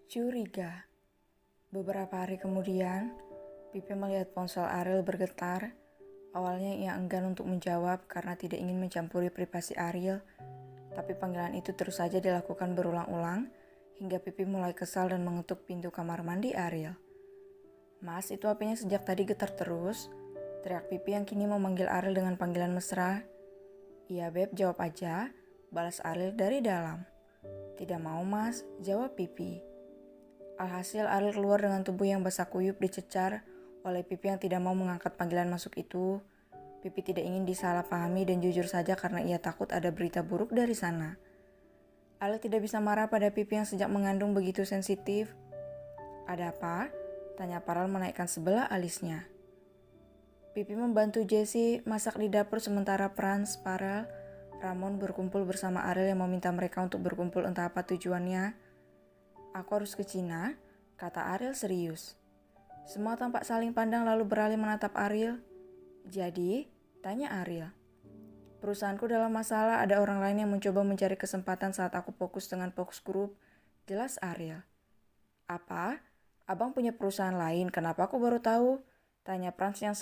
Curiga. Beberapa hari kemudian, Pipi melihat ponsel Ariel bergetar. Awalnya ia enggan untuk menjawab karena tidak ingin mencampuri privasi Ariel, tapi panggilan itu terus saja dilakukan berulang-ulang hingga Pipi mulai kesal dan mengetuk pintu kamar mandi Ariel. "Mas, itu HP-nya sejak tadi getar terus," teriak Pipi yang kini memanggil Ariel dengan panggilan mesra. "Iya Beb, jawab aja," balas Ariel dari dalam. "Tidak mau Mas," jawab Pipi. Alhasil Ariel keluar dengan tubuh yang basah kuyup dicecar oleh Pipi yang tidak mau mengangkat panggilan masuk itu. Pipi tidak ingin disalahpahami dan jujur saja karena ia takut ada berita buruk dari sana. Ariel tidak bisa marah pada Pipi yang sejak mengandung begitu sensitif. "Ada apa?" tanya Farel menaikkan sebelah alisnya. Pipi membantu Jessie masak di dapur sementara Franz, Farel, Ramon berkumpul bersama Ariel yang meminta mereka untuk berkumpul entah apa tujuannya. "Aku harus ke Cina," kata Ariel serius. Semua tampak saling pandang lalu beralih menatap Ariel. "Jadi?" tanya Ariel. "Perusahaanku dalam masalah, ada orang lain yang mencoba mencari kesempatan saat aku fokus dengan Fox Group," jelas Ariel. "Apa? Abang punya perusahaan lain, kenapa aku baru tahu?" tanya Franz yang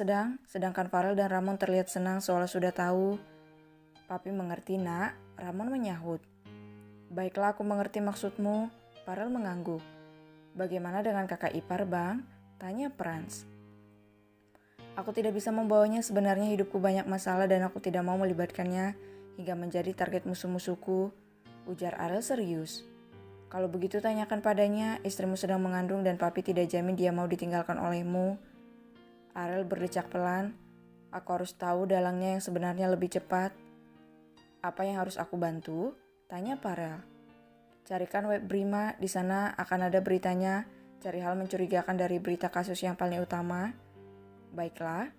sedangkan Farel dan Ramon terlihat senang seolah sudah tahu. "Papi mengerti nak," Ramon menyahut. "Baiklah, aku mengerti maksudmu," Farel mengangguk. "Bagaimana dengan kakak ipar, Bang?" tanya Franz. "Aku tidak bisa membawanya, sebenarnya hidupku banyak masalah dan aku tidak mau melibatkannya hingga menjadi target musuh-musuhku," ujar Ariel serius. "Kalau begitu tanyakan padanya, istrimu sedang mengandung dan papi tidak jamin dia mau ditinggalkan olehmu." Ariel berdecak pelan. "Aku harus tahu dalangnya yang sebenarnya lebih cepat." "Apa yang harus aku bantu?" tanya Farel. "Carikan web Brima, di sana akan ada beritanya. Cari hal mencurigakan dari berita kasus yang paling utama." "Baiklah."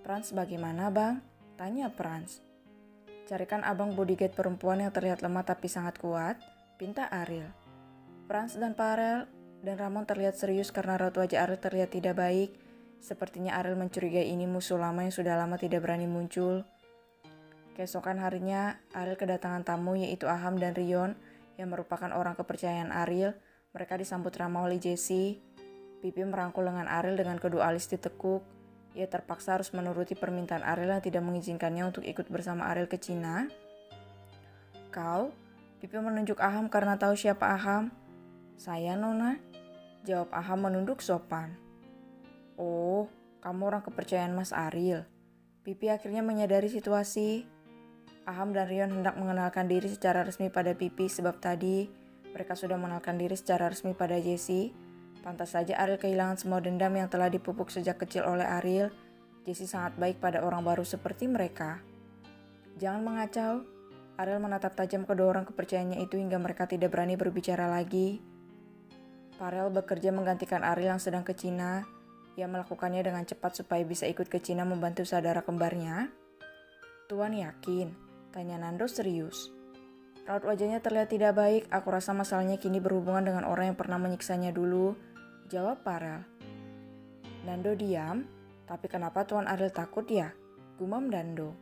"Franz bagaimana Bang?" tanya Franz. "Carikan abang bodyguard perempuan yang terlihat lemah tapi sangat kuat," pinta Ariel. Franz dan Farel dan Ramon terlihat serius karena raut wajah Ariel terlihat tidak baik. Sepertinya Ariel mencurigai ini musuh lama yang sudah lama tidak berani muncul. Keesokan harinya, Ariel kedatangan tamu yaitu Aham dan Rion yang merupakan orang kepercayaan Ariel. Mereka disambut ramah oleh Jessie. Pipi merangkul lengan Ariel dengan kedua alis ditekuk. Ia terpaksa harus menuruti permintaan Ariel yang tidak mengizinkannya untuk ikut bersama Ariel ke Cina. "Kau?" Pipi menunjuk Aham karena tahu siapa Aham. "Saya, Nona," jawab Aham menunduk sopan. "Oh, kamu orang kepercayaan Mas Ariel." Pipi akhirnya menyadari situasi. Aham dan Rion hendak mengenalkan diri secara resmi pada Pipi sebab tadi mereka sudah mengenalkan diri secara resmi pada Jessie. Pantas saja Ariel kehilangan semua dendam yang telah dipupuk sejak kecil oleh Ariel. Jessie sangat baik pada orang baru seperti mereka. "Jangan mengacau." Ariel menatap tajam kedua orang kepercayaannya itu hingga mereka tidak berani berbicara lagi. Farel bekerja menggantikan Ariel yang sedang ke Cina. Ia melakukannya dengan cepat supaya bisa ikut ke Cina membantu saudara kembarnya. "Tuan yakin?" tanya Nando serius. Raut wajahnya terlihat tidak baik. "Aku rasa masalahnya kini berhubungan dengan orang yang pernah menyiksanya dulu," jawab Farel. Nando diam. "Tapi kenapa Tuan Ariel takut ya?" gumam Nando.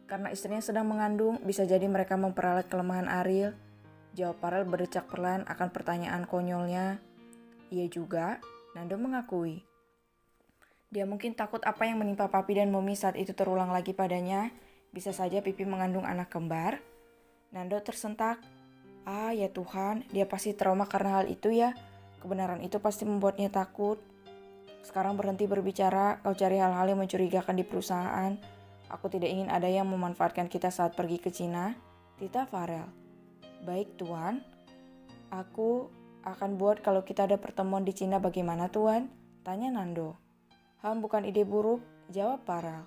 "Karena istrinya sedang mengandung, bisa jadi mereka memperalat kelemahan Ariel," jawab Farel berdecak perlahan akan pertanyaan konyolnya. "Iya juga," Nando mengakui. "Dia mungkin takut apa yang menimpa papi dan mami saat itu terulang lagi padanya. Bisa saja Pipi mengandung anak kembar." Nando tersentak. "Ah ya Tuhan, dia pasti trauma karena hal itu ya. Kebenaran itu pasti membuatnya takut. Sekarang berhenti berbicara, kau cari hal-hal yang mencurigakan di perusahaan. Aku tidak ingin ada yang memanfaatkan kita saat pergi ke Cina," tita Farel. "Baik Tuan. Aku akan buat kalau kita ada pertemuan di Cina bagaimana Tuan?" tanya Nando. Bukan ide buruk," jawab Farel.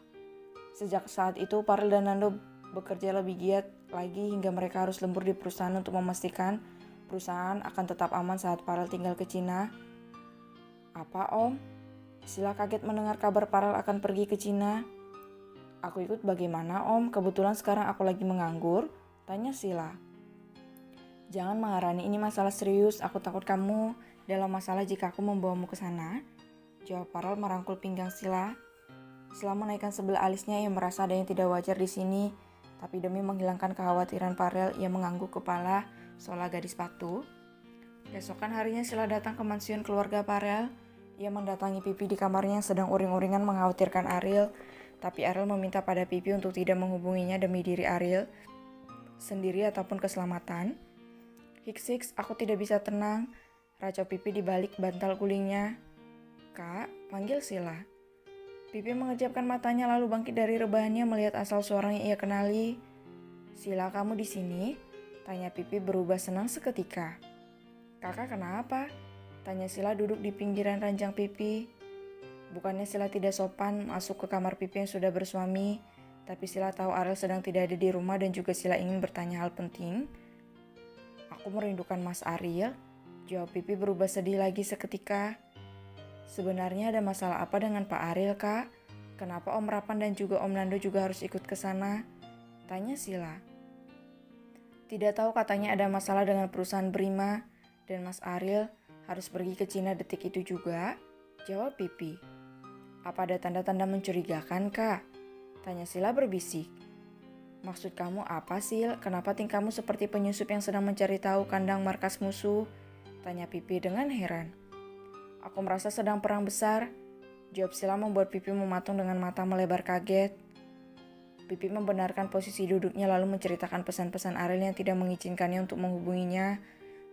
Sejak saat itu Farel dan Nando bekerja lebih giat lagi hingga mereka harus lembur di perusahaan untuk memastikan perusahaan akan tetap aman saat Farel tinggal ke Cina. "Apa Om?" Sila kaget mendengar kabar Farel akan pergi ke Cina. Aku ikut bagaimana om, kebetulan sekarang aku lagi menganggur, tanya Sila. Jangan mengarani, ini masalah serius, aku takut kamu dalam masalah jika aku membawamu ke sana, jawab Farel merangkul pinggang Sila. Sila menaikkan sebelah alisnya, ia merasa ada yang tidak wajar di sini, tapi demi menghilangkan kekhawatiran Farel, ia mengangguk kepala seolah gadis patuh. Keesokan harinya Sila datang ke mansiun keluarga Farel. Ia mendatangi Pipi di kamarnya yang sedang uring-uringan mengkhawatirkan Ariel, tapi Ariel meminta pada Pipi untuk tidak menghubunginya demi diri Ariel sendiri ataupun keselamatan. Hiks, aku tidak bisa tenang, racau Pipi di balik bantal gulingnya. Kak, panggil Sila. Pipi mengejapkan matanya lalu bangkit dari rebahannya melihat asal suara yang ia kenali. Sila, kamu di sini? Tanya Pipi berubah senang seketika. Kakak kenapa? Tanya Sila duduk di pinggiran ranjang Pipi. Bukannya Sila tidak sopan masuk ke kamar Pipi yang sudah bersuami, tapi Sila tahu Ariel sedang tidak ada di rumah dan juga Sila ingin bertanya hal penting. Aku merindukan Mas Ariel, jawab Pipi berubah sedih lagi seketika. Sebenarnya ada masalah apa dengan Pak Ariel, Kak? Kenapa Om Rapan dan juga Om Nando juga harus ikut ke sana? Tanya Sila. Tidak tahu, katanya ada masalah dengan perusahaan Brima dan Mas Ariel harus pergi ke Cina detik itu juga, jawab Pipi. Apa ada tanda-tanda mencurigakan, Kak? Tanya Sila berbisik. Maksud kamu apa, Sil? Kenapa tingkahmu seperti penyusup yang sedang mencari tahu kandang markas musuh? Tanya Pipi dengan heran. Aku merasa sedang perang besar, jawab Sila membuat Pipi mematung dengan mata melebar kaget. Pipi membenarkan posisi duduknya lalu menceritakan pesan-pesan Ariel yang tidak mengizinkannya untuk menghubunginya.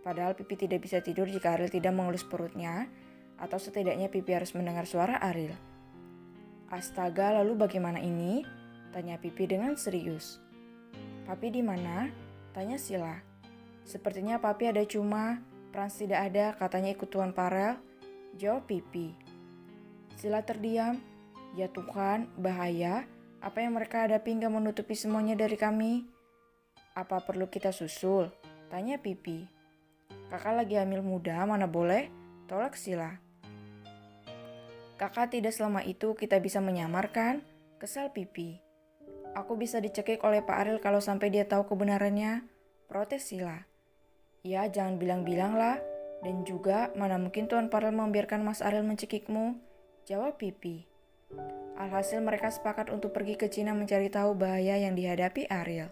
Padahal Pipi tidak bisa tidur jika Ariel tidak mengelus perutnya, atau setidaknya Pipi harus mendengar suara Ariel. Astaga, lalu bagaimana ini? Tanya Pipi dengan serius. Papi di mana? Tanya Sila. Sepertinya Papi ada cuma Frans tidak ada, katanya ikut Tuan Farel, jawab Pipi. Sila terdiam. Ya Tuhan, bahaya. Apa yang mereka hadapi hingga menutupi semuanya dari kami? Apa perlu kita susul? Tanya Pipi. Kakak lagi hamil muda, mana boleh? Tolak Sila. Kakak tidak selama itu kita bisa menyamarkan, kesal Pipi. Aku bisa dicekik oleh Pak Ariel kalau sampai dia tahu kebenarannya, protes Sila. Ya jangan bilang-bilang lah, dan juga mana mungkin Tuan Farel membiarkan Mas Ariel mencekikmu, jawab Pipi. Alhasil mereka sepakat untuk pergi ke Cina mencari tahu bahaya yang dihadapi Ariel.